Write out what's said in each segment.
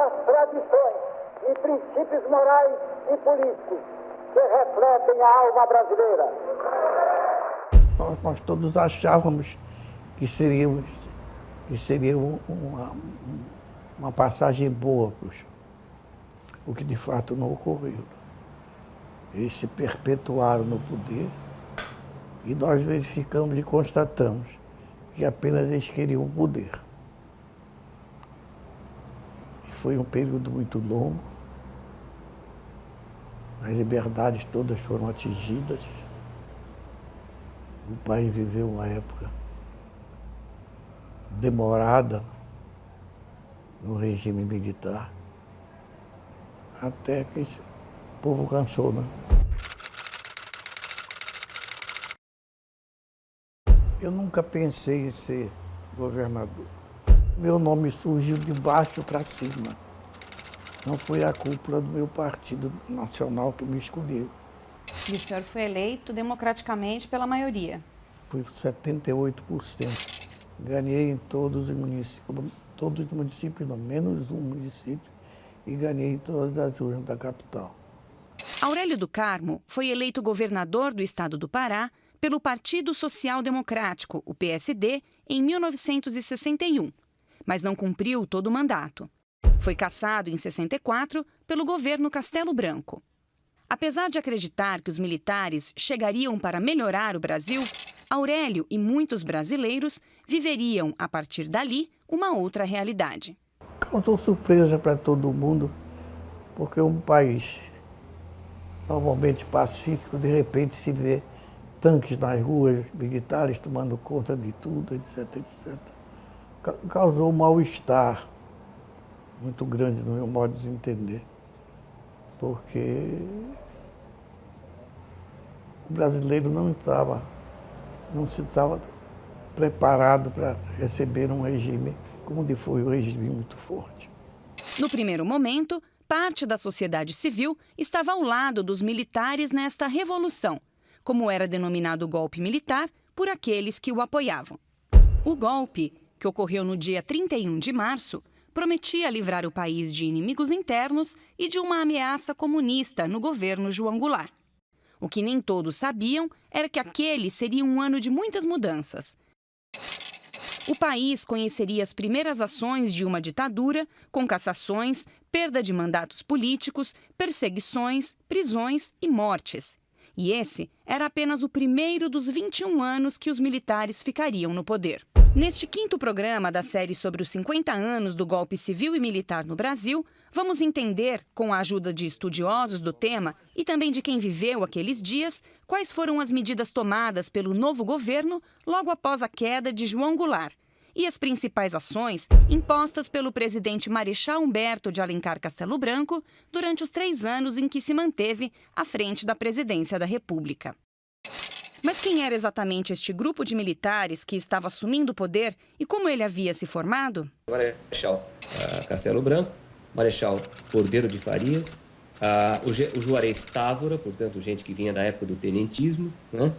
as tradições e princípios morais e políticos que refletem a alma brasileira. Nós todos achávamos que seria uma passagem boa para o chão, o que de fato não ocorreu. Eles se perpetuaram no poder e nós verificamos e constatamos que apenas eles queriam o poder. E foi um período muito longo, as liberdades todas foram atingidas, o país viveu uma época demorada no regime militar, até que o povo cansou, né? Eu nunca pensei em ser governador. Meu nome surgiu de baixo para cima. Não foi a cúpula do meu partido nacional que me escolheu. E o senhor foi eleito democraticamente pela maioria? Fui 78%. Ganhei em todos os municípios, não, menos um município, e ganhei em todas as urnas da capital. Aurélio do Carmo foi eleito governador do estado do Pará pelo Partido Social Democrático, o PSD, em 1961, mas não cumpriu todo o mandato. Foi cassado em 64 pelo governo Castelo Branco. Apesar de acreditar que os militares chegariam para melhorar o Brasil, Aurélio e muitos brasileiros viveriam, a partir dali, uma outra realidade. Causou surpresa para todo mundo, porque um país normalmente pacífico, de repente se vê tanques nas ruas, militares tomando conta de tudo, etc, etc. Causou um mal-estar muito grande no meu modo de entender, porque o brasileiro não se estava preparado para receber um regime como foi um regime muito forte. No primeiro momento, parte da sociedade civil estava ao lado dos militares nesta revolução, como era denominado o golpe militar por aqueles que o apoiavam. O golpe, que ocorreu no dia 31 de março, prometia livrar o país de inimigos internos e de uma ameaça comunista no governo João Goulart. O que nem todos sabiam era que aquele seria um ano de muitas mudanças. O país conheceria as primeiras ações de uma ditadura, com cassações, perda de mandatos políticos, perseguições, prisões e mortes. E esse era apenas o primeiro dos 21 anos que os militares ficariam no poder. Neste quinto programa da série sobre os 50 anos do golpe civil e militar no Brasil, vamos entender, com a ajuda de estudiosos do tema e também de quem viveu aqueles dias, quais foram as medidas tomadas pelo novo governo logo após a queda de João Goulart e as principais ações impostas pelo presidente Marechal Humberto de Alencar Castelo Branco durante os 3 anos em que se manteve à frente da presidência da República. Mas quem era exatamente este grupo de militares que estava assumindo o poder e como ele havia se formado? Marechal Castelo Branco, Marechal Cordeiro de Farias, o Juarez Távora, portanto, gente que vinha da época do tenentismo, né?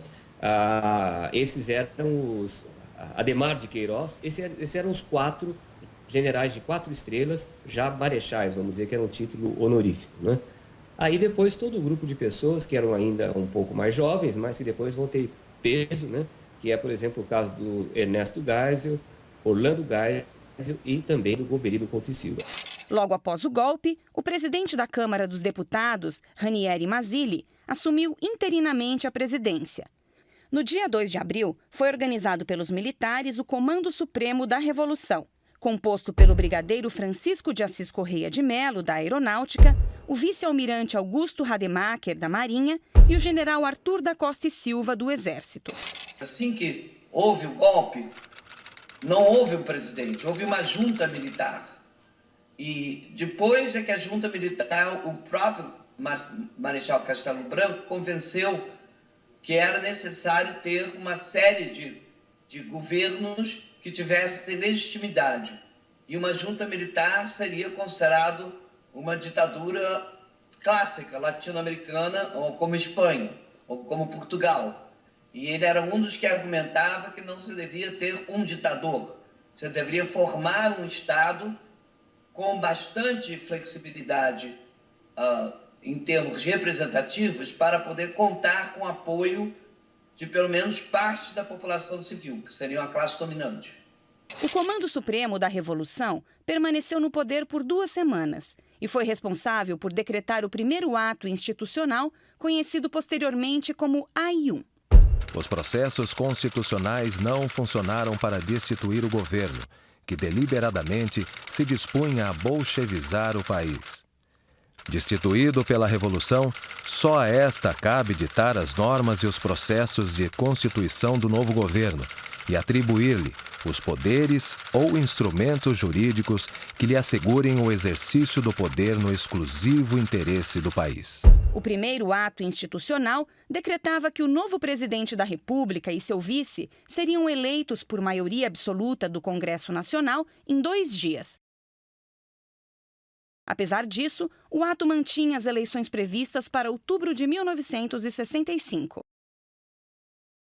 Esses eram os... Adhemar de Queiroz, esses eram os 4 generais de 4 estrelas, já marechais, vamos dizer que era um título honorífico, né? Aí depois todo o grupo de pessoas que eram ainda um pouco mais jovens, mas que depois vão ter peso, né? Que é, por exemplo, o caso do Ernesto Geisel, Orlando Geisel e também do Goberido Couto e Silva. Logo após o golpe, o presidente da Câmara dos Deputados, Ranieri Mazzilli, assumiu interinamente a presidência. No dia 2 de abril, foi organizado pelos militares o Comando Supremo da Revolução, composto pelo brigadeiro Francisco de Assis Correia de Melo, da Aeronáutica, o vice-almirante Augusto Rademacher, da Marinha, e o general Arthur da Costa e Silva, do Exército. Assim que houve o golpe, não houve o presidente, houve uma junta militar. E depois é que a junta militar, o próprio Marechal Castelo Branco convenceu que era necessário ter uma série de governos que tivessem legitimidade. E uma junta militar seria considerado uma ditadura clássica latino-americana, ou como Espanha, ou como Portugal. E ele era um dos que argumentava que não se devia ter um ditador. Você deveria formar um Estado com bastante flexibilidade em termos representativos para poder contar com o apoio de pelo menos parte da população civil, que seria a classe dominante. O Comando Supremo da Revolução permaneceu no poder por 2 semanas e foi responsável por decretar o primeiro ato institucional, conhecido posteriormente como AI-1. Os processos constitucionais não funcionaram para destituir o governo, que deliberadamente se dispunha a bolchevizar o país. Destituído pela Revolução, só a esta cabe ditar as normas e os processos de constituição do novo governo e atribuir-lhe os poderes ou instrumentos jurídicos que lhe assegurem o exercício do poder no exclusivo interesse do país. O primeiro ato institucional decretava que o novo presidente da República e seu vice seriam eleitos por maioria absoluta do Congresso Nacional em 2 dias. Apesar disso, o ato mantinha as eleições previstas para outubro de 1965.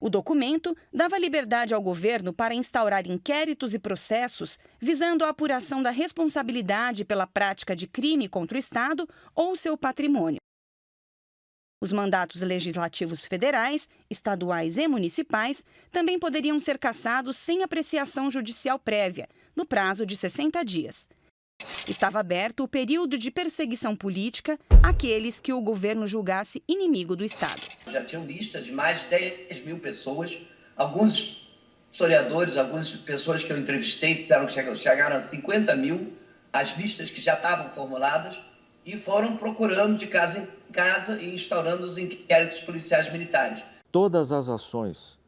O documento dava liberdade ao governo para instaurar inquéritos e processos visando a apuração da responsabilidade pela prática de crime contra o Estado ou seu patrimônio. Os mandatos legislativos federais, estaduais e municipais também poderiam ser cassados sem apreciação judicial prévia, no prazo de 60 dias. Estava aberto o período de perseguição política àqueles que o governo julgasse inimigo do Estado. Já tinham lista de mais de 10 mil pessoas. Alguns historiadores, algumas pessoas que eu entrevistei disseram que chegaram a 50 mil as listas que já estavam formuladas e foram procurando de casa em casa e instaurando os inquéritos policiais militares. Todas as ações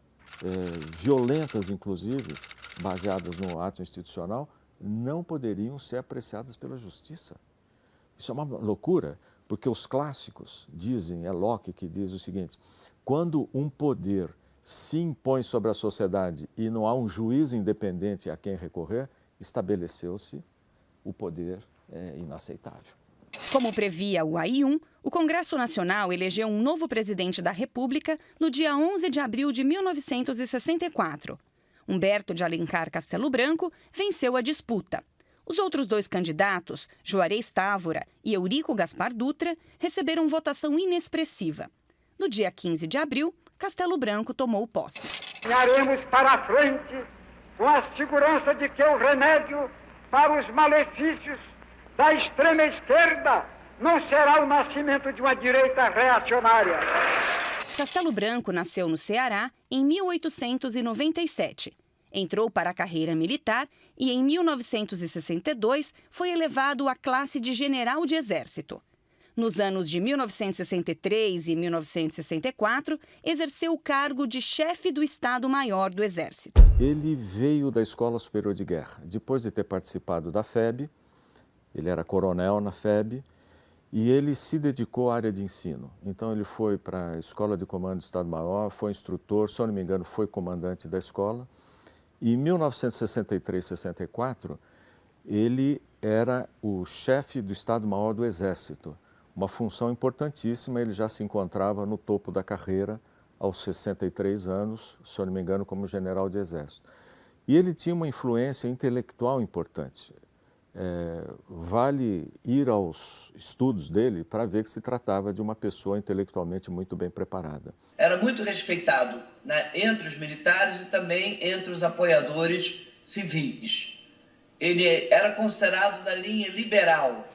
violentas, inclusive, baseadas no ato institucional, não poderiam ser apreciadas pela justiça. Isso é uma loucura, porque os clássicos dizem, é Locke que diz o seguinte: quando um poder se impõe sobre a sociedade e não há um juiz independente a quem recorrer, estabeleceu-se o poder inaceitável. Como previa o AI-1, o Congresso Nacional elegeu um novo presidente da República no dia 11 de abril de 1964. Humberto de Alencar Castelo Branco venceu a disputa. Os outros 2 candidatos, Juarez Távora e Eurico Gaspar Dutra, receberam votação inexpressiva. No dia 15 de abril, Castelo Branco tomou posse. Caminharemos para a frente com a segurança de que o remédio para os malefícios da extrema esquerda não será o nascimento de uma direita reacionária. Castelo Branco nasceu no Ceará em 1897. Entrou para a carreira militar e, em 1962, foi elevado à classe de general de exército. Nos anos de 1963 e 1964, exerceu o cargo de chefe do Estado-Maior do Exército. Ele veio da Escola Superior de Guerra. Depois de ter participado da FEB, ele era coronel na FEB, e ele se dedicou à área de ensino. Então ele foi para a Escola de Comando do Estado-Maior, foi instrutor, se eu não me engano, foi comandante da escola. E em 1963-64, ele era o chefe do Estado-Maior do Exército. Uma função importantíssima, ele já se encontrava no topo da carreira aos 63 anos, se eu não me engano, como general de Exército. E ele tinha uma influência intelectual importante. Vale ir aos estudos dele para ver que se tratava de uma pessoa intelectualmente muito bem preparada. Era muito respeitado, né, entre os militares e também entre os apoiadores civis. Ele era considerado da linha liberal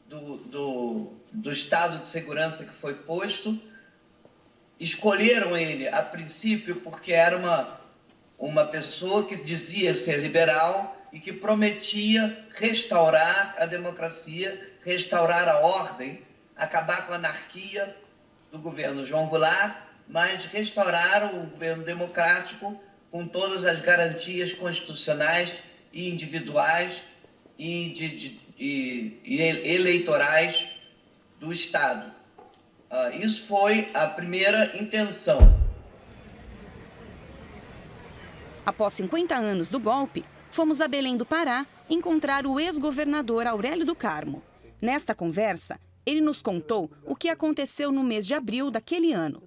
do estado de segurança que foi posto. Escolheram ele, a princípio, porque era uma pessoa que dizia ser liberal e que prometia restaurar a democracia, restaurar a ordem, acabar com a anarquia do governo João Goulart, mas restaurar o governo democrático com todas as garantias constitucionais e individuais e eleitorais do Estado. Isso foi a primeira intenção. Após 50 anos do golpe, fomos a Belém do Pará encontrar o ex-governador Aurélio do Carmo. Nesta conversa, ele nos contou o que aconteceu no mês de abril daquele ano.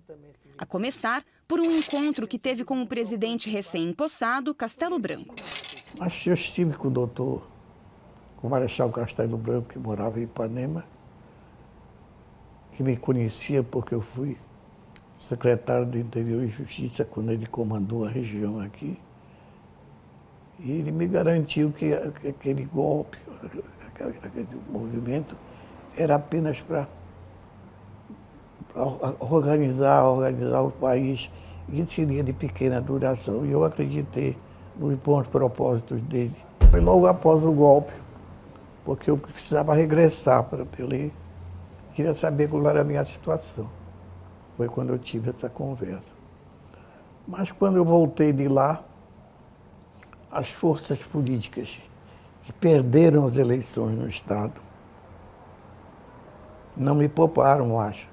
A começar por um encontro que teve com o presidente recém-empossado, Castelo Branco. Mas eu estive com o o Marechal Castelo Branco, que morava em Ipanema, que me conhecia porque eu fui secretário do Interior e Justiça quando ele comandou a região aqui. E ele me garantiu que aquele golpe, aquele movimento, era apenas para organizar o país, e seria de pequena duração. E eu acreditei nos bons propósitos dele. Foi logo após o golpe, porque eu precisava regressar para ele. Queria saber qual era a minha situação. Foi quando eu tive essa conversa. Mas quando eu voltei de lá, as forças políticas que perderam as eleições no Estado não me pouparam, acho.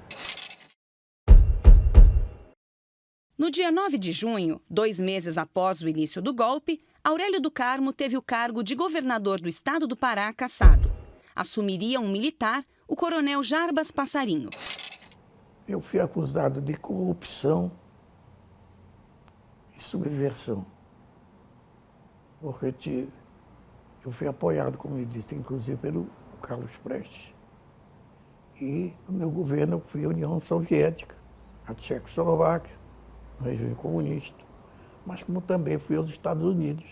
No dia 9 de junho, 2 meses após o início do golpe, Aurélio do Carmo teve o cargo de governador do estado do Pará cassado. Assumiria um militar, o coronel Jarbas Passarinho. Eu fui acusado de corrupção e subversão. Porque eu fui apoiado, como eu disse, inclusive pelo Carlos Prestes. E no meu governo eu fui a União Soviética, a Tchecoslováquia, o regime comunista, mas como também fui aos Estados Unidos.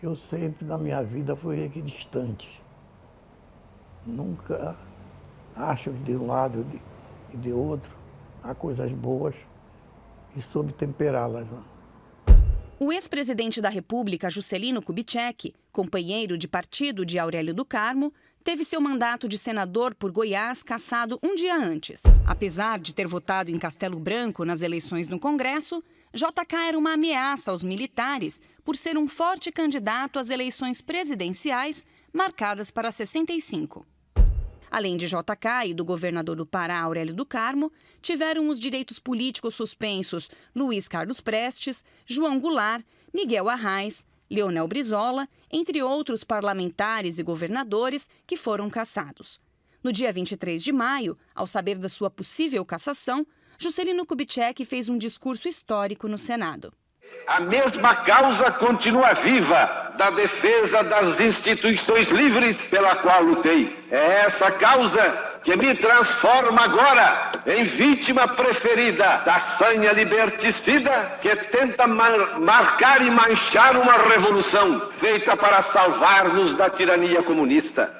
Eu sempre, na minha vida, fui equidistante. Nunca acho que de um lado e de outro há coisas boas e soube temperá-las. O ex-presidente da República, Juscelino Kubitschek, companheiro de partido de Aurélio do Carmo, teve seu mandato de senador por Goiás cassado um dia antes. Apesar de ter votado em Castelo Branco nas eleições no Congresso, JK era uma ameaça aos militares por ser um forte candidato às eleições presidenciais marcadas para 65. Além de JK e do governador do Pará, Aurélio do Carmo, tiveram os direitos políticos suspensos Luiz Carlos Prestes, João Goulart, Miguel Arraes, Leonel Brizola, entre outros parlamentares e governadores que foram cassados. No dia 23 de maio, ao saber da sua possível cassação, Juscelino Kubitschek fez um discurso histórico no Senado. A mesma causa continua viva da defesa das instituições livres pela qual lutei. É essa causa que me transforma agora em vítima preferida da sanha liberticida que tenta marcar e manchar uma revolução feita para salvar-nos da tirania comunista.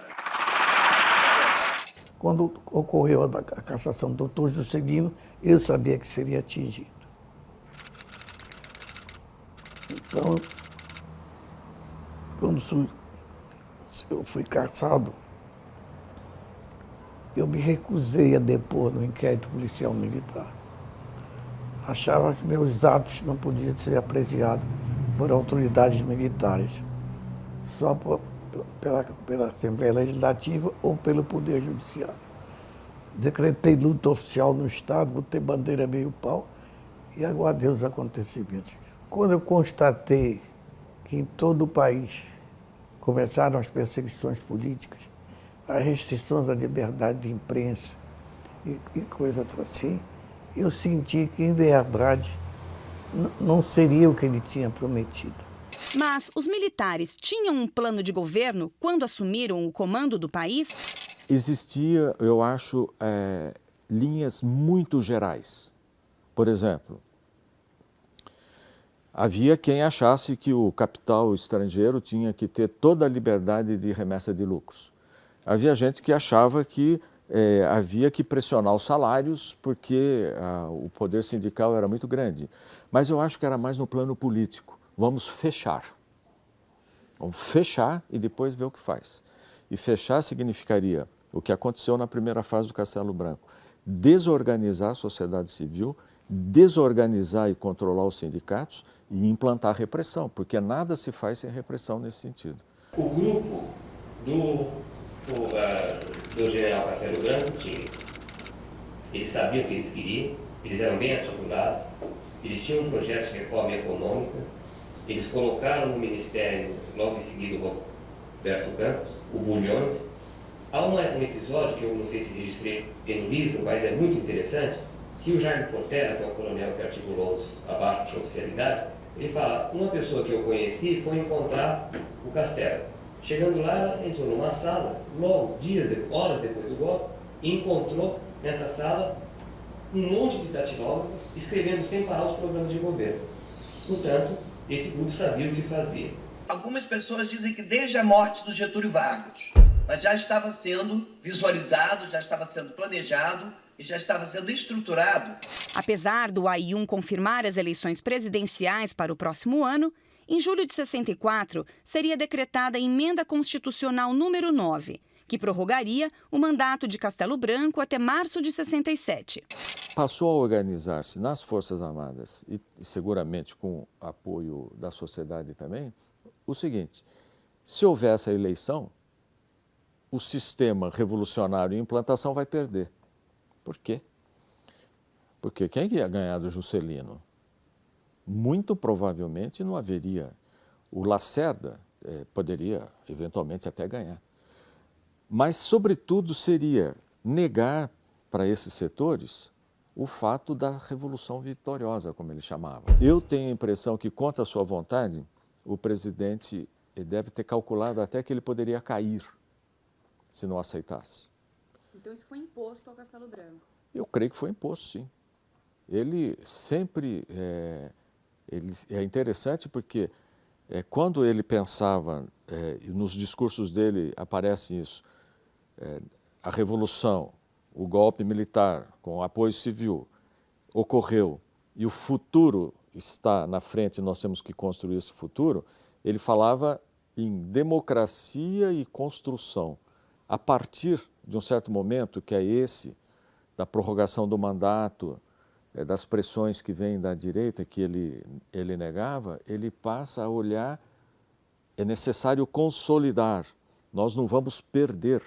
Quando ocorreu a cassação do Dr. Juscelino, eu sabia que seria atingido. Então, quando eu fui cassado, eu me recusei a depor no inquérito policial militar. Achava que meus atos não podiam ser apreciados por autoridades militares, só pela Assembleia Legislativa ou pelo Poder Judiciário. Decretei luta oficial no Estado, botei bandeira meio pau e aguardei os acontecimentos. Quando eu constatei que em todo o país começaram as perseguições políticas, as restrições à liberdade de imprensa e coisas assim, eu senti que, em verdade, não seria o que ele tinha prometido. Mas os militares tinham um plano de governo quando assumiram o comando do país? Existia, eu acho, linhas muito gerais. Por exemplo, havia quem achasse que o capital estrangeiro tinha que ter toda a liberdade de remessa de lucros. Havia gente que achava que havia que pressionar os salários porque o poder sindical era muito grande. Mas eu acho que era mais no plano político. Vamos fechar. Vamos fechar e depois ver o que faz. E fechar significaria o que aconteceu na primeira fase do Castelo Branco. Desorganizar a sociedade civil, desorganizar e controlar os sindicatos e implantar repressão, porque nada se faz sem repressão nesse sentido. O grupo do general Castelo Branco tinha. Eles sabiam o que eles queriam, eles eram bem articulados, eles tinham um projeto de reforma econômica, eles colocaram no ministério, logo em seguida, o Roberto Campos, o Bulhões. Há um episódio que eu não sei se registrei no livro, mas é muito interessante, que o Jaime Portela, que é o coronel que articulou os abaixo de oficialidade, ele fala, uma pessoa que eu conheci foi encontrar o Castelo. Chegando lá, ela entrou numa sala, logo, horas depois do golpe, e encontrou nessa sala um monte de datilógrafos escrevendo sem parar os programas de governo. Portanto, esse grupo sabia o que fazia. Algumas pessoas dizem que desde a morte do Getúlio Vargas, mas já estava sendo visualizado, já estava sendo planejado e já estava sendo estruturado. Apesar do AI-1 confirmar as eleições presidenciais para o próximo ano, em julho de 64 seria decretada a Emenda Constitucional número 9, que prorrogaria o mandato de Castelo Branco até março de 67. Passou a organizar-se nas Forças Armadas e seguramente com apoio da sociedade também, o seguinte: se houver essa eleição, o sistema revolucionário em implantação vai perder. Por quê? Porque quem ia ganhar do Juscelino? Muito provavelmente não haveria. O Lacerda poderia eventualmente até ganhar. Mas, sobretudo, seria negar para esses setores o fato da Revolução Vitoriosa, como ele chamava. Eu tenho a impressão que, contra a sua vontade, o presidente deve ter calculado até que ele poderia cair se não aceitasse. Então isso foi imposto ao Castelo Branco? Eu creio que foi imposto, sim. Ele sempre... é interessante porque quando ele pensava, nos discursos dele aparece isso, a revolução, o golpe militar com o apoio civil ocorreu e o futuro está na frente, nós temos que construir esse futuro, ele falava em democracia e construção. A partir de um certo momento, que é esse, da prorrogação do mandato, das pressões que vêm da direita, que ele negava, ele passa a olhar, é necessário consolidar, nós não vamos perder.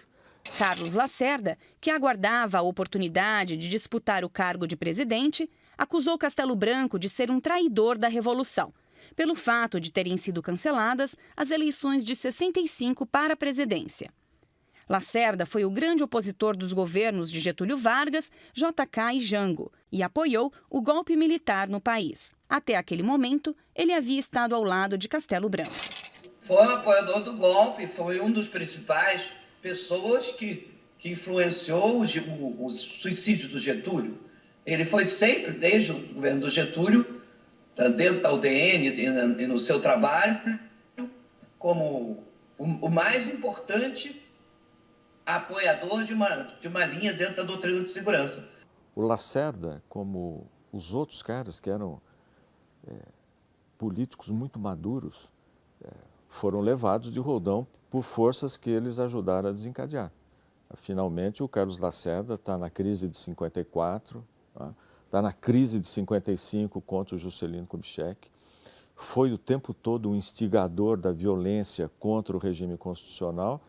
Carlos Lacerda, que aguardava a oportunidade de disputar o cargo de presidente, acusou Castelo Branco de ser um traidor da Revolução, pelo fato de terem sido canceladas as eleições de 65 para a presidência. Lacerda foi o grande opositor dos governos de Getúlio Vargas, JK e Jango e apoiou o golpe militar no país. Até aquele momento, ele havia estado ao lado de Castelo Branco. Foi um apoiador do golpe, foi um dos principais pessoas que influenciou o suicídio do Getúlio. Ele foi sempre, desde o governo do Getúlio, dentro da UDN e no seu trabalho, como o mais importante apoiador de uma linha dentro da doutrina de segurança. O Lacerda, como os outros caras que eram políticos muito maduros, foram levados de roldão por forças que eles ajudaram a desencadear. Finalmente, o Carlos Lacerda está na crise de 54, está na crise de 55 contra o Juscelino Kubitschek, foi o tempo todo um instigador da violência contra o regime constitucional.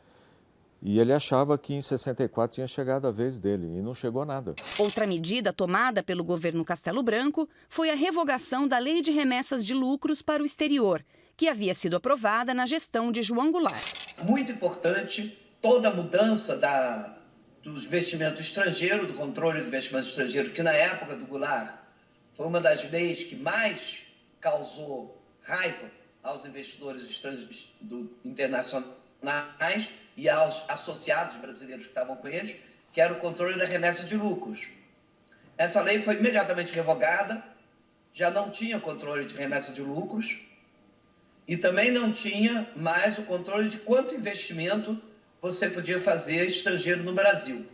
E ele achava que em 64 tinha chegado a vez dele, e não chegou nada. Outra medida tomada pelo governo Castelo Branco foi a revogação da Lei de Remessas de Lucros para o Exterior, que havia sido aprovada na gestão de João Goulart. Muito importante toda a mudança do investimento estrangeiro, do controle do investimento estrangeiro, que na época do Goulart foi uma das leis que mais causou raiva aos investidores internacionais e aos associados brasileiros que estavam com eles, que era o controle da remessa de lucros. Essa lei foi imediatamente revogada, já não tinha controle de remessa de lucros e também não tinha mais o controle de quanto investimento você podia fazer estrangeiro no Brasil.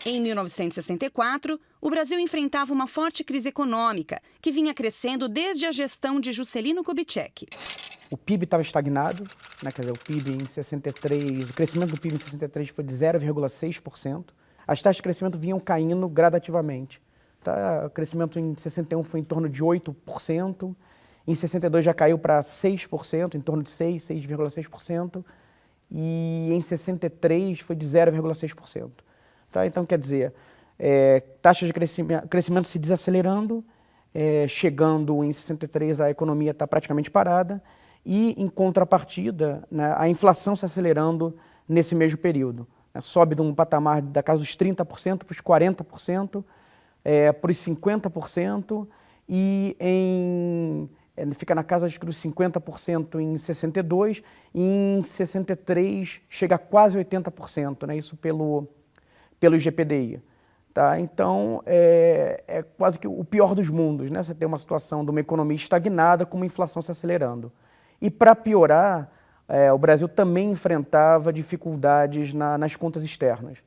Em 1964, o Brasil enfrentava uma forte crise econômica, que vinha crescendo desde a gestão de Juscelino Kubitschek. O PIB estava estagnado, né? Quer dizer, o PIB em 63, o crescimento do PIB em 63 foi de 0,6%. As taxas de crescimento vinham caindo gradativamente. Tá? O crescimento em 61 foi em torno de 8%, em 62 já caiu para 6%, em torno de 6,6%, e em 63 foi de 0,6%. Tá? Então, quer dizer, taxa de crescimento se desacelerando, chegando em 63 a economia está praticamente parada, e, em contrapartida, né, a inflação se acelerando nesse mesmo período. Né, sobe de um patamar da casa dos 30% para os 40%, para os 50%, e fica na casa dos 50% em 62, e em 63 chega a quase 80%, né? Isso pelo GPDI. Tá? Então, é quase que o pior dos mundos, né? Você tem uma situação de uma economia estagnada com uma inflação se acelerando. E, para piorar, o Brasil também enfrentava dificuldades nas contas externas.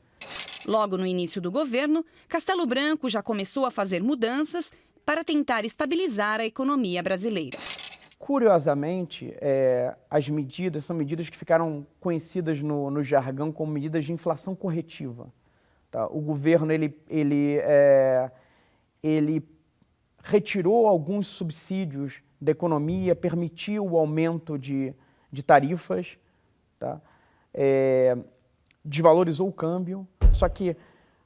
Logo no início do governo, Castelo Branco já começou a fazer mudanças para tentar estabilizar a economia brasileira. Curiosamente, as medidas são medidas que ficaram conhecidas no jargão como medidas de inflação corretiva. Tá? O governo ele retirou alguns subsídios da economia, permitiu o aumento de tarifas, tá? Desvalorizou o câmbio. Só que,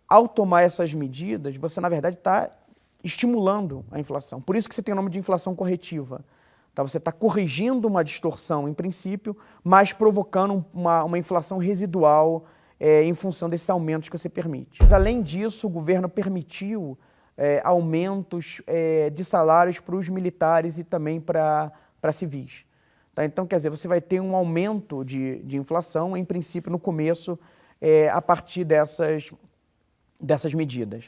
ao tomar essas medidas, você, na verdade, está estimulando a inflação. Por isso que você tem o nome de inflação corretiva. Tá? Você está corrigindo uma distorção, em princípio, mas provocando uma inflação residual em função desses aumentos que você permite. Além disso, o governo permitiu aumentos de salários para os militares e também para civis. Tá? Então, quer dizer, você vai ter um aumento de inflação, em princípio, no começo, a partir dessas medidas.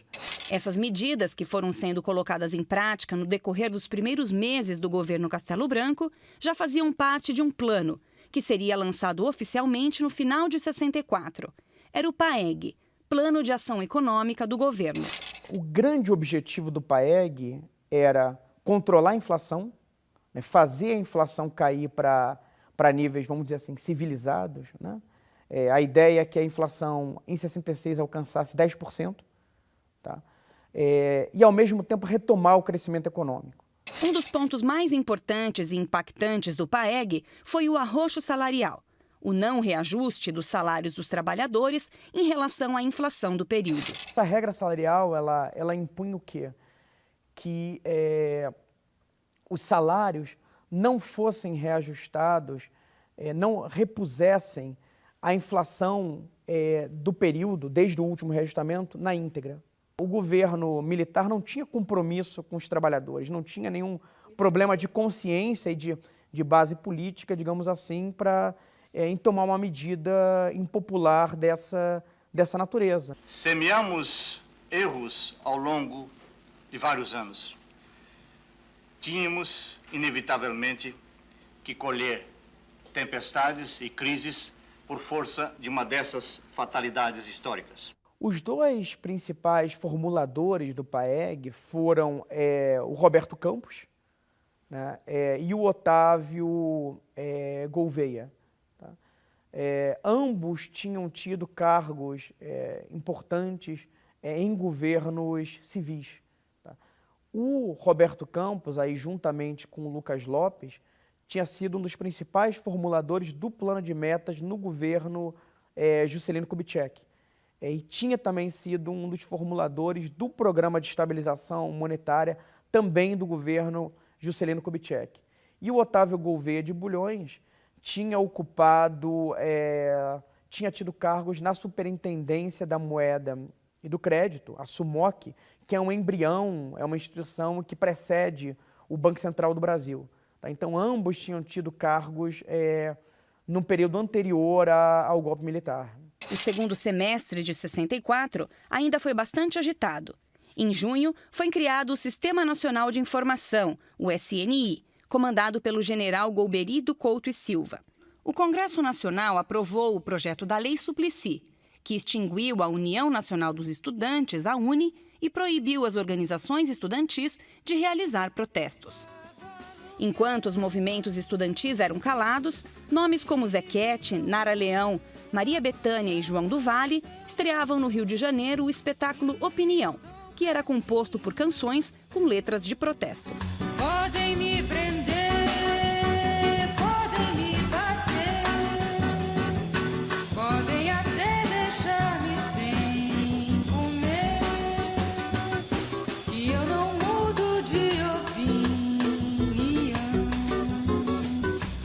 Essas medidas, que foram sendo colocadas em prática no decorrer dos primeiros meses do governo Castelo Branco, já faziam parte de um plano, que seria lançado oficialmente no final de 64. Era o PAEG, Plano de Ação Econômica do Governo. O grande objetivo do PAEG era controlar a inflação, né, fazer a inflação cair para níveis, vamos dizer assim, civilizados, né? A ideia é que a inflação em 66 alcançasse 10%, tá? E, ao mesmo tempo, retomar o crescimento econômico. Um dos pontos mais importantes e impactantes do PAEG foi o arroxo salarial, o não reajuste dos salários dos trabalhadores em relação à inflação do período. Essa regra salarial, ela impunha o quê? Que os salários não fossem reajustados, não repusessem a inflação do período, desde o último reajustamento, na íntegra. O governo militar não tinha compromisso com os trabalhadores, não tinha nenhum problema de consciência e de base política, digamos assim, em tomar uma medida impopular dessa natureza. Semeamos erros ao longo de vários anos. Tínhamos, inevitavelmente, que colher tempestades e crises por força de uma dessas fatalidades históricas. Os dois principais formuladores do PAEG foram o Roberto Campos, né, e o Otávio Gouveia. Tá? Ambos tinham tido cargos importantes em governos civis. Tá? O Roberto Campos, aí, juntamente com o Lucas Lopes, tinha sido um dos principais formuladores do plano de metas no governo Juscelino Kubitschek. E tinha também sido um dos formuladores do programa de estabilização monetária, também do governo Juscelino Kubitschek. E o Otávio Gouveia de Bulhões tinha tido cargos na Superintendência da Moeda e do Crédito, a SUMOC, que é um embrião, é uma instituição que precede o Banco Central do Brasil. Tá? Então, ambos tinham tido cargos no período anterior ao golpe militar. O segundo semestre de 64 ainda foi bastante agitado. Em junho, foi criado o Sistema Nacional de Informação, o SNI, comandado pelo general Golbery Couto e Silva. O Congresso Nacional aprovou o projeto da Lei Suplicy, que extinguiu a União Nacional dos Estudantes, a UNE, e proibiu as organizações estudantis de realizar protestos. Enquanto os movimentos estudantis eram calados, nomes como Zequete, Nara Leão, Maria Bethânia e João do Vale estreavam no Rio de Janeiro o espetáculo Opinião, que era composto por canções com letras de protesto. Podem me prender, podem me bater, podem até deixar-me sem comer, e eu não mudo de opinião.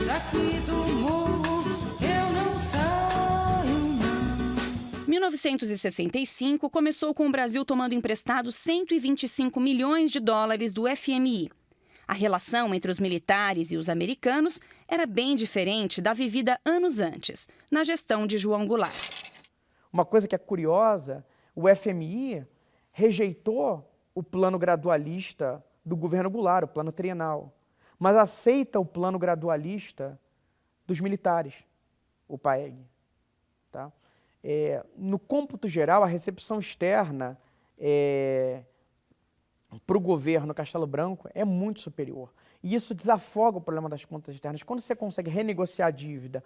Daqui do morro eu não saio, não. 1965 começou com o Brasil tomando emprestado 125 milhões de dólares do FMI. A relação entre os militares e os americanos era bem diferente da vivida anos antes, na gestão de João Goulart. Uma coisa que é curiosa, o FMI rejeitou o plano gradualista do governo Goulart, o plano trienal, mas aceita o plano gradualista dos militares, o PAEG. Tá? No cômputo geral, a recepção externa para o governo Castelo Branco é muito superior. E isso desafoga o problema das contas externas. Quando você consegue renegociar a dívida,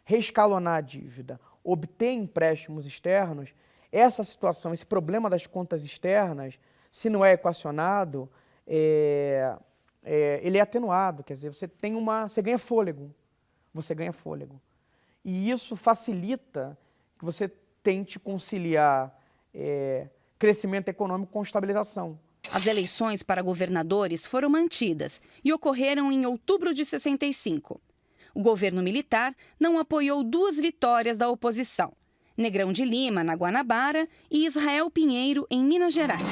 reescalonar a dívida, obter empréstimos externos, essa situação, esse problema das contas externas, se não é equacionado, ele é atenuado. Quer dizer, você ganha fôlego. Você ganha fôlego. E isso facilita que você tente conciliar crescimento econômico com estabilização. As eleições para governadores foram mantidas e ocorreram em outubro de 65. O governo militar não apoiou 2 vitórias da oposição: Negrão de Lima, na Guanabara, e Israel Pinheiro, em Minas Gerais.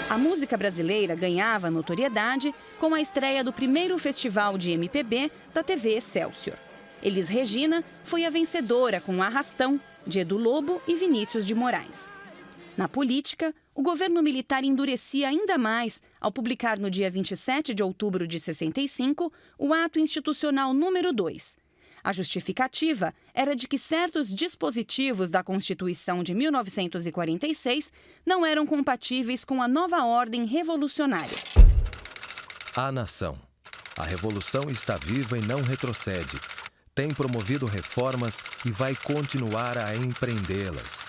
A música brasileira ganhava notoriedade com a estreia do primeiro festival de MPB da TV Excelsior. Elis Regina foi a vencedora com Arrastão, de Edu Lobo e Vinícius de Moraes. Na política, o governo militar endurecia ainda mais ao publicar no dia 27 de outubro de 65 o Ato Institucional número 2. A justificativa era de que certos dispositivos da Constituição de 1946 não eram compatíveis com a nova ordem revolucionária. A nação. A revolução está viva e não retrocede. Tem promovido reformas e vai continuar a empreendê-las,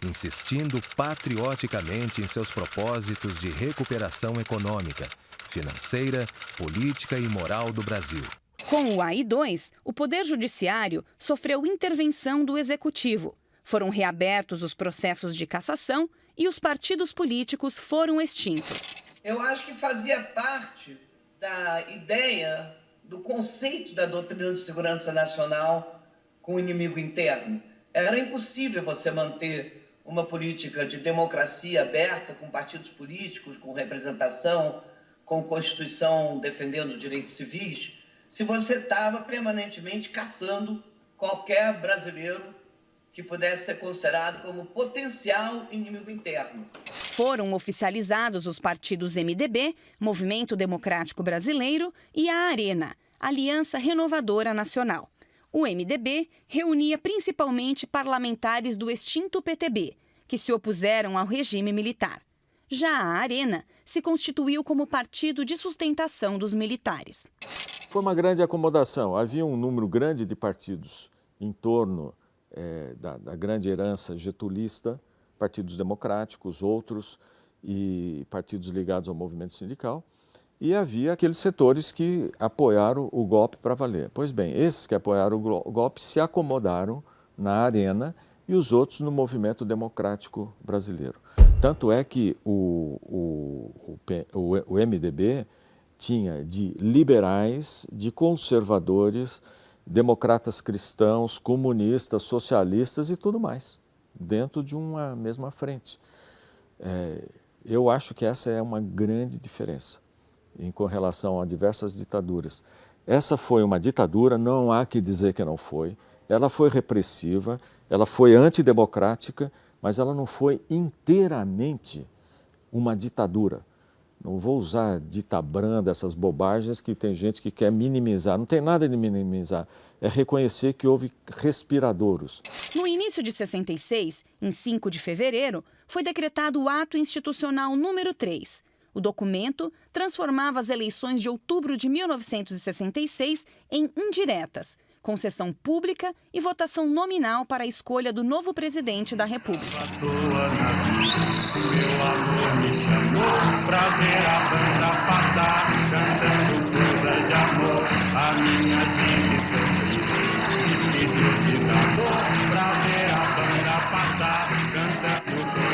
insistindo patrioticamente em seus propósitos de recuperação econômica, financeira, política e moral do Brasil. Com o AI-2, o Poder Judiciário sofreu intervenção do Executivo. Foram reabertos os processos de cassação e os partidos políticos foram extintos. Eu acho que fazia parte da ideia, do conceito da doutrina de segurança nacional com o inimigo interno. Era impossível você manter uma política de democracia aberta, com partidos políticos, com representação, com Constituição defendendo direitos civis, se você estava permanentemente caçando qualquer brasileiro que pudesse ser considerado como potencial inimigo interno. Foram oficializados os partidos MDB, Movimento Democrático Brasileiro, e a Arena, Aliança Renovadora Nacional. O MDB reunia principalmente parlamentares do extinto PTB, que se opuseram ao regime militar. Já a Arena se constituiu como partido de sustentação dos militares. Foi uma grande acomodação. Havia um número grande de partidos em torno da grande herança getulista, partidos democráticos, outros, e partidos ligados ao movimento sindical. E havia aqueles setores que apoiaram o golpe para valer. Pois bem, esses que apoiaram o golpe se acomodaram na Arena e os outros no movimento democrático brasileiro. Tanto é que o MDB tinha de liberais, de conservadores, democratas cristãos, comunistas, socialistas e tudo mais, dentro de uma mesma frente. Eu acho que essa é uma grande diferença com relação a diversas ditaduras. Essa foi uma ditadura, não há que dizer que não foi. Ela foi repressiva, ela foi antidemocrática, mas ela não foi inteiramente uma ditadura. Não vou usar ditabranda, essas bobagens que tem gente que quer minimizar. Não tem nada de minimizar. É reconhecer que houve respiradouros. No início de 66, em 5 de fevereiro, foi decretado o Ato Institucional número 3. O documento transformava as eleições de outubro de 1966 em indiretas, com sessão pública e votação nominal para a escolha do novo presidente da República. Meu amor me chamou pra ver a banda passar, cantando coisas de amor. A minha gente sempre despediu-se da dor, pra ver a banda passar, cantando coisas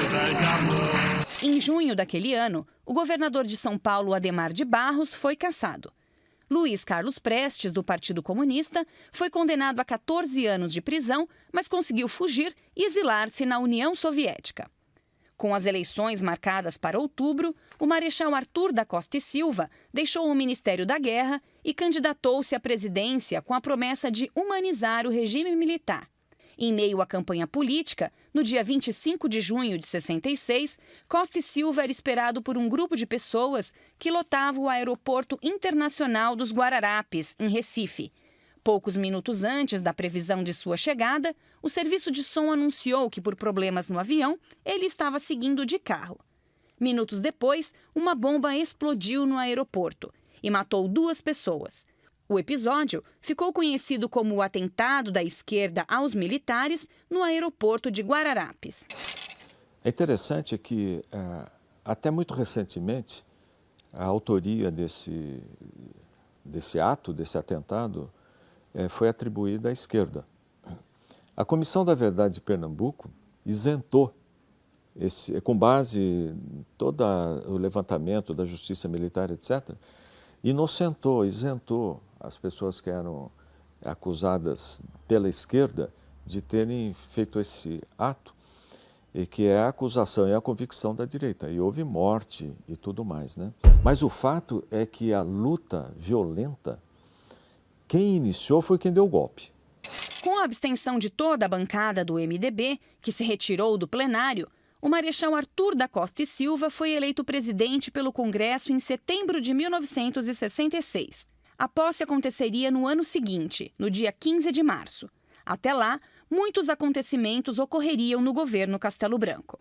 junho daquele ano, o governador de São Paulo, Adhemar de Barros, foi cassado. Luiz Carlos Prestes, do Partido Comunista, foi condenado a 14 anos de prisão, mas conseguiu fugir e exilar-se na União Soviética. Com as eleições marcadas para outubro, o Marechal Arthur da Costa e Silva deixou o Ministério da Guerra e candidatou-se à presidência com a promessa de humanizar o regime militar. Em meio à campanha política, no dia 25 de junho de 66, Costa e Silva era esperado por um grupo de pessoas que lotava o Aeroporto Internacional dos Guararapes, em Recife. Poucos minutos antes da previsão de sua chegada, o serviço de som anunciou que, por problemas no avião, ele estava seguindo de carro. Minutos depois, uma bomba explodiu no aeroporto e matou 2 pessoas. O episódio ficou conhecido como o atentado da esquerda aos militares no aeroporto de Guararapes. É interessante que, até muito recentemente, a autoria desse ato, desse atentado, foi atribuída à esquerda. A Comissão da Verdade de Pernambuco isentou, com base em todo o levantamento da justiça militar, etc., isentou as pessoas que eram acusadas pela esquerda de terem feito esse ato, e que é a acusação e a convicção da direita. E houve morte e tudo mais, né? Mas o fato é que a luta violenta, quem iniciou foi quem deu o golpe. Com a abstenção de toda a bancada do MDB, que se retirou do plenário, o Marechal Arthur da Costa e Silva foi eleito presidente pelo Congresso em setembro de 1966. A posse aconteceria no ano seguinte, no dia 15 de março. Até lá, muitos acontecimentos ocorreriam no governo Castelo Branco.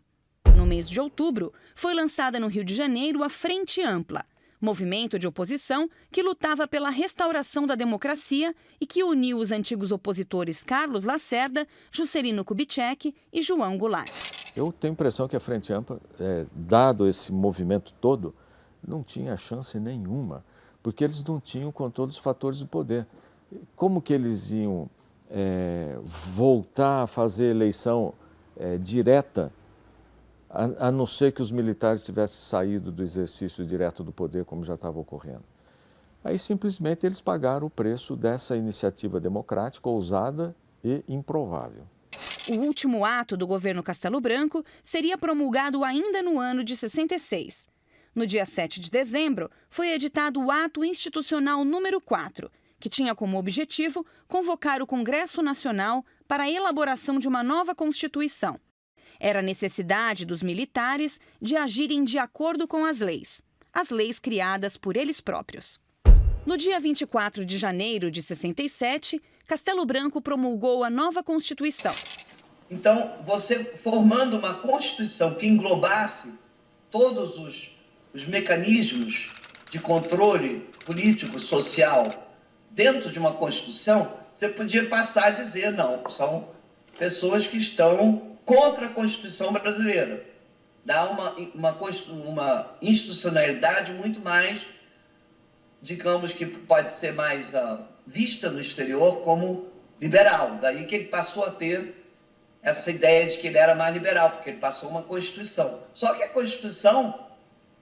No mês de outubro, foi lançada no Rio de Janeiro a Frente Ampla, movimento de oposição que lutava pela restauração da democracia e que uniu os antigos opositores Carlos Lacerda, Juscelino Kubitschek e João Goulart. Eu tenho a impressão que a Frente Ampla, dado esse movimento todo, não tinha chance nenhuma, porque eles não tinham controle dos fatores de poder. Como que eles iam voltar a fazer eleição direta, a não ser que os militares tivessem saído do exercício direto do poder, como já estava ocorrendo? Aí simplesmente eles pagaram o preço dessa iniciativa democrática ousada e improvável. O último ato do governo Castelo Branco seria promulgado ainda no ano de 66. No dia 7 de dezembro, foi editado o Ato Institucional número 4, que tinha como objetivo convocar o Congresso Nacional para a elaboração de uma nova Constituição. Era a necessidade dos militares de agirem de acordo com as leis criadas por eles próprios. No dia 24 de janeiro de 67, Castelo Branco promulgou a nova Constituição. Então, você formando uma Constituição que englobasse todos os mecanismos de controle político, social, dentro de uma Constituição, você podia passar a dizer, não, são pessoas que estão contra a Constituição brasileira. Dá uma institucionalidade muito mais, digamos que pode ser mais vista no exterior como liberal. Daí que ele passou a ter essa ideia de que ele era mais liberal, porque ele passou uma Constituição. Só que a Constituição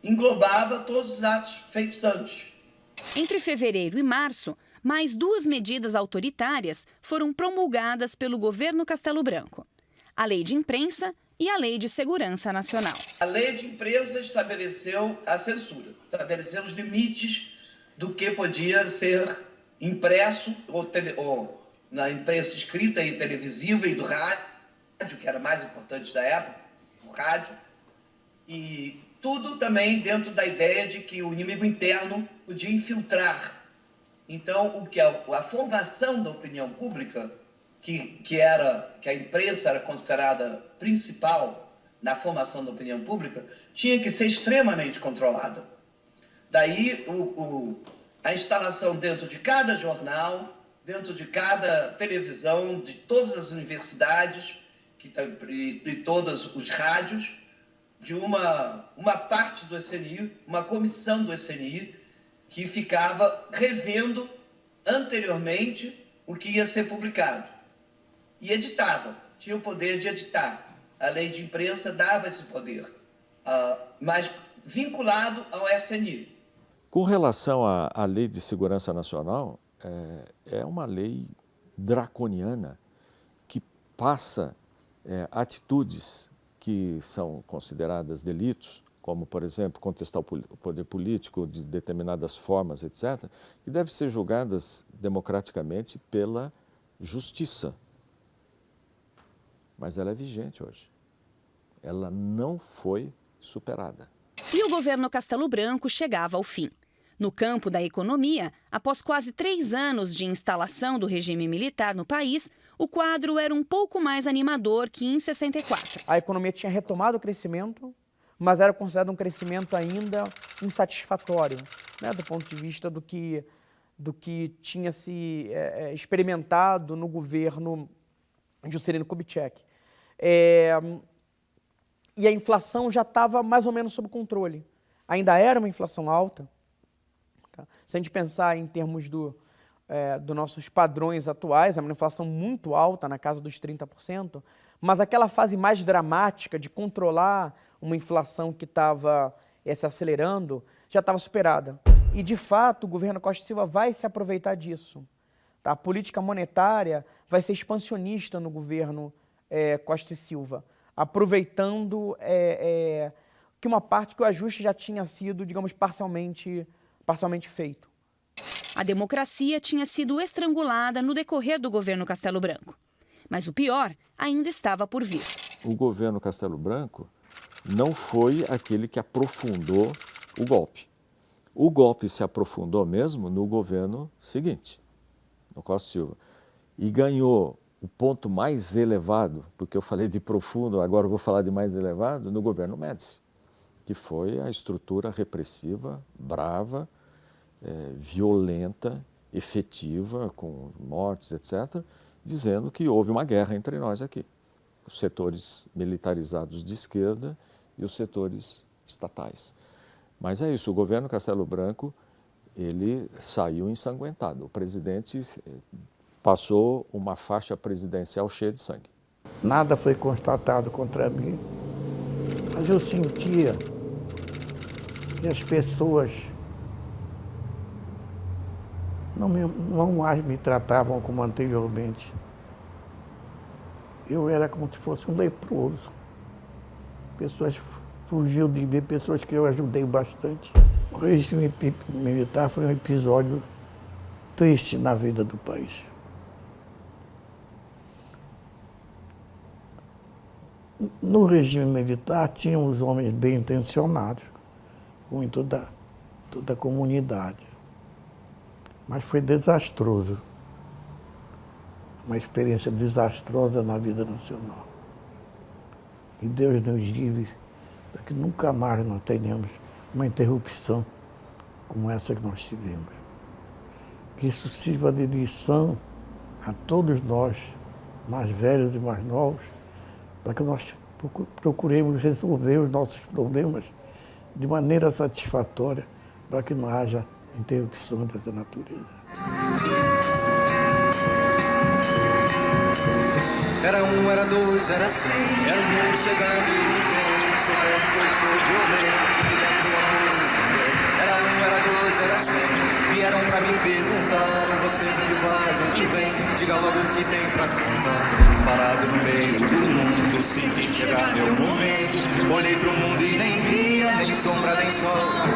englobava todos os atos feitos antes. Entre fevereiro e março, mais 2 medidas autoritárias foram promulgadas pelo governo Castelo Branco: a Lei de Imprensa e a Lei de Segurança Nacional. A Lei de Imprensa estabeleceu a censura, estabeleceu os limites do que podia ser impresso ou na imprensa escrita e televisiva e do rádio, que era mais importante da época, o rádio, e tudo também dentro da ideia de que o inimigo interno podia infiltrar. Então, a formação da opinião pública, que a imprensa era considerada principal na formação da opinião pública, tinha que ser extremamente controlada. Daí, a instalação dentro de cada jornal, dentro de cada televisão, de todas as universidades e todos os rádios, de uma parte do SNI, uma comissão do SNI, que ficava revendo anteriormente o que ia ser publicado. E editava, tinha o poder de editar. A Lei de Imprensa dava esse poder. mas vinculado ao SNI. Com relação à Lei de Segurança Nacional, é uma lei draconiana que passa atitudes que são consideradas delitos, como, por exemplo, contestar o poder político de determinadas formas, etc., que devem ser julgadas democraticamente pela justiça. Mas ela é vigente hoje. Ela não foi superada. E o governo Castelo Branco chegava ao fim. No campo da economia, após quase 3 anos de instalação do regime militar no país, o quadro era um pouco mais animador que em 64. A economia tinha retomado o crescimento, mas era considerado um crescimento ainda insatisfatório, né, do ponto de vista do que tinha se experimentado no governo de Juscelino Kubitschek. E a inflação já estava mais ou menos sob controle. Ainda era uma inflação alta. Tá? Se a gente pensar em termos dos nossos padrões atuais, é uma inflação muito alta, na casa dos 30%, mas aquela fase mais dramática de controlar uma inflação que estava se acelerando já estava superada. E, de fato, o governo Costa e Silva vai se aproveitar disso. Tá? A política monetária vai ser expansionista no governo Costa e Silva, aproveitando que uma parte que o ajuste já tinha sido, digamos, parcialmente feito. A democracia tinha sido estrangulada no decorrer do governo Castelo Branco. Mas o pior ainda estava por vir. O governo Castelo Branco não foi aquele que aprofundou o golpe. O golpe se aprofundou mesmo no governo seguinte, no Costa e Silva, e ganhou o ponto mais elevado, porque eu falei de profundo, agora eu vou falar de mais elevado, no governo Médici, que foi a estrutura repressiva, brava, violenta, efetiva, com mortes, etc., dizendo que houve uma guerra entre nós aqui, os setores militarizados de esquerda e os setores estatais. Mas é isso, o governo Castelo Branco, ele saiu ensanguentado. O presidente passou uma faixa presidencial cheia de sangue. Nada foi constatado contra mim, mas eu sentia que as pessoas não mais me tratavam como anteriormente. Eu era como se fosse um leproso. Pessoas fugiam de mim, pessoas que eu ajudei bastante. O regime militar foi um episódio triste na vida do país. No regime militar tinham os homens bem intencionados, com toda a comunidade. Mas foi desastroso. Uma experiência desastrosa na vida nacional. Que Deus nos livre para que nunca mais nós tenhamos uma interrupção como essa que nós tivemos. Que isso sirva de lição a todos nós, mais velhos e mais novos, para que nós procuremos resolver os nossos problemas de maneira satisfatória, para que não haja interrupção dessa natureza. Era um, era dois, era 100, era o mundo chegando e ninguém soubesse que eu sou violento, que desse o amor. Era um, era dois, era 100, vieram pra me perguntar, você onde vai, onde vem, diga logo o que tem pra contar. Parado no meio do mundo, senti chegar meu momento, olhei pro mundo e nem via, nem sombra, nem sol.